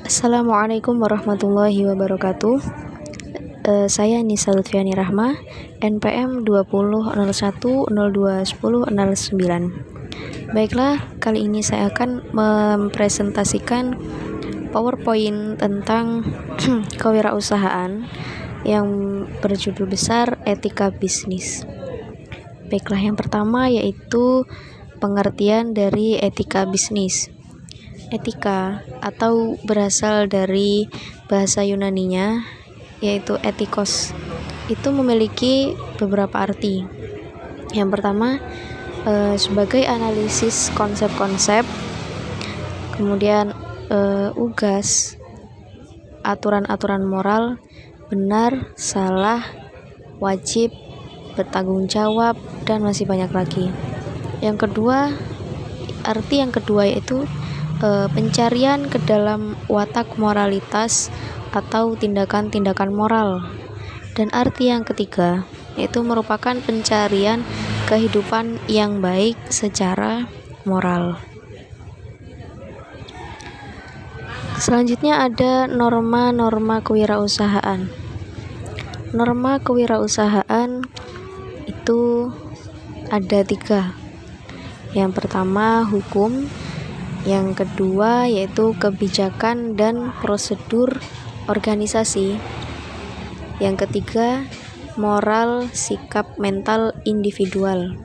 Assalamualaikum warahmatullahi wabarakatuh. Saya Nisa Lutfiani Rahma, NPM 2001021009. Baiklah, kali ini saya akan mempresentasikan PowerPoint tentang kewirausahaan yang berjudul besar Etika Bisnis. Baiklah, yang pertama yaitu pengertian dari etika bisnis. Etika atau berasal dari bahasa Yunaninya yaitu etikos, itu memiliki beberapa arti. Yang pertama sebagai analisis konsep-konsep, kemudian ugas, aturan-aturan moral, benar, salah, wajib, bertanggung jawab, dan masih banyak lagi. Yang kedua, arti yang kedua yaitu pencarian ke dalam watak moralitas atau tindakan-tindakan moral. Dan arti yang ketiga yaitu merupakan pencarian kehidupan yang baik secara moral. Selanjutnya ada norma-norma kewirausahaan. Norma kewirausahaan itu ada 3. Yang pertama hukum, yang kedua yaitu kebijakan dan prosedur organisasi, yang ketiga moral, sikap mental individual.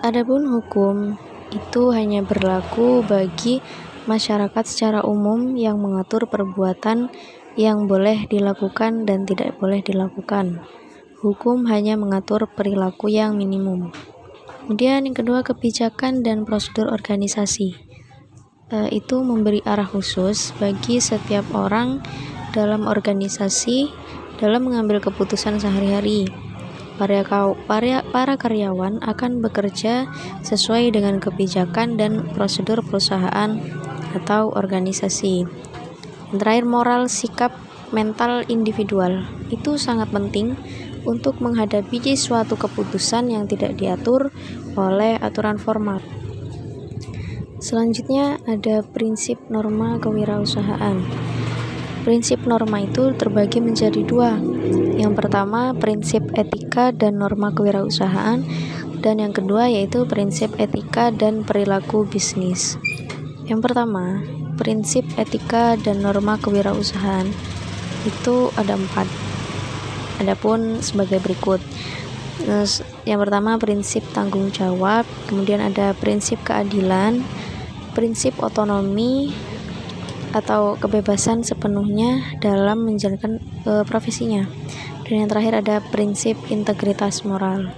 Adapun hukum itu hanya berlaku bagi masyarakat secara umum yang mengatur perbuatan yang boleh dilakukan dan tidak boleh dilakukan. Hukum hanya mengatur perilaku yang minimum. Kemudian yang kedua kebijakan dan prosedur organisasi, itu memberi arah khusus bagi setiap orang dalam organisasi dalam mengambil keputusan sehari-hari. Para karyawan akan bekerja sesuai dengan kebijakan dan prosedur perusahaan atau organisasi. Yang terakhir moral, sikap mental individual, itu sangat penting untuk menghadapi suatu keputusan yang tidak diatur oleh aturan formal. Selanjutnya ada prinsip norma kewirausahaan. Prinsip norma itu terbagi menjadi 2. Yang pertama prinsip etika dan norma kewirausahaan, dan yang kedua yaitu prinsip etika dan perilaku bisnis. Yang pertama, prinsip etika dan norma kewirausahaan itu ada 4. Adapun sebagai berikut. Yang pertama prinsip tanggung jawab, kemudian ada prinsip keadilan, prinsip otonomi atau kebebasan sepenuhnya dalam menjalankan profesinya, dan yang terakhir ada prinsip integritas moral.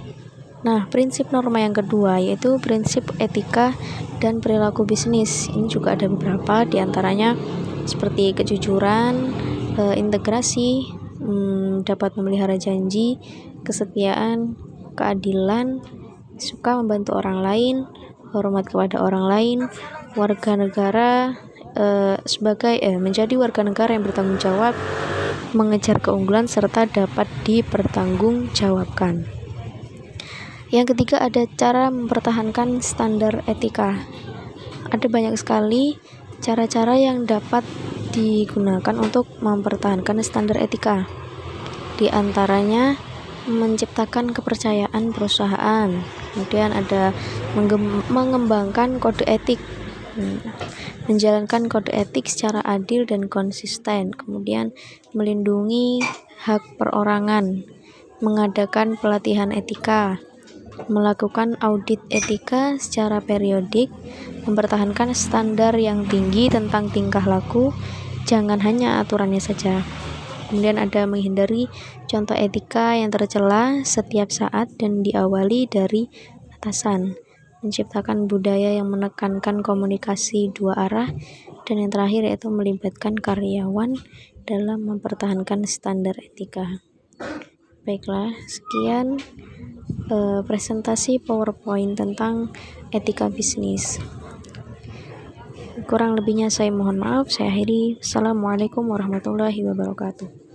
Nah, prinsip norma yang kedua yaitu prinsip etika dan perilaku bisnis. Ini juga ada beberapa, diantaranya seperti kejujuran, integrasi, dapat memelihara janji, kesetiaan, keadilan, suka membantu orang lain, hormat kepada orang lain, warga negara menjadi warga negara yang bertanggung jawab, mengejar keunggulan serta dapat dipertanggungjawabkan. Yang ketiga ada cara mempertahankan standar etika. Ada banyak sekali cara-cara yang dapat digunakan untuk mempertahankan standar etika. Di antaranya menciptakan kepercayaan perusahaan, kemudian ada mengembangkan kode etik, menjalankan kode etik secara adil dan konsisten, kemudian melindungi hak perorangan, mengadakan pelatihan etika, melakukan audit etika secara periodik, mempertahankan standar yang tinggi tentang tingkah laku, jangan hanya aturannya saja. Kemudian ada menghindari contoh etika yang tercela setiap saat dan diawali dari atasan, menciptakan budaya yang menekankan komunikasi 2 arah, dan yang terakhir yaitu melibatkan karyawan dalam mempertahankan standar etika. Baiklah, sekian presentasi PowerPoint tentang etika bisnis. Kurang lebihnya saya mohon maaf. Saya akhiri. Assalamualaikum warahmatullahi wabarakatuh.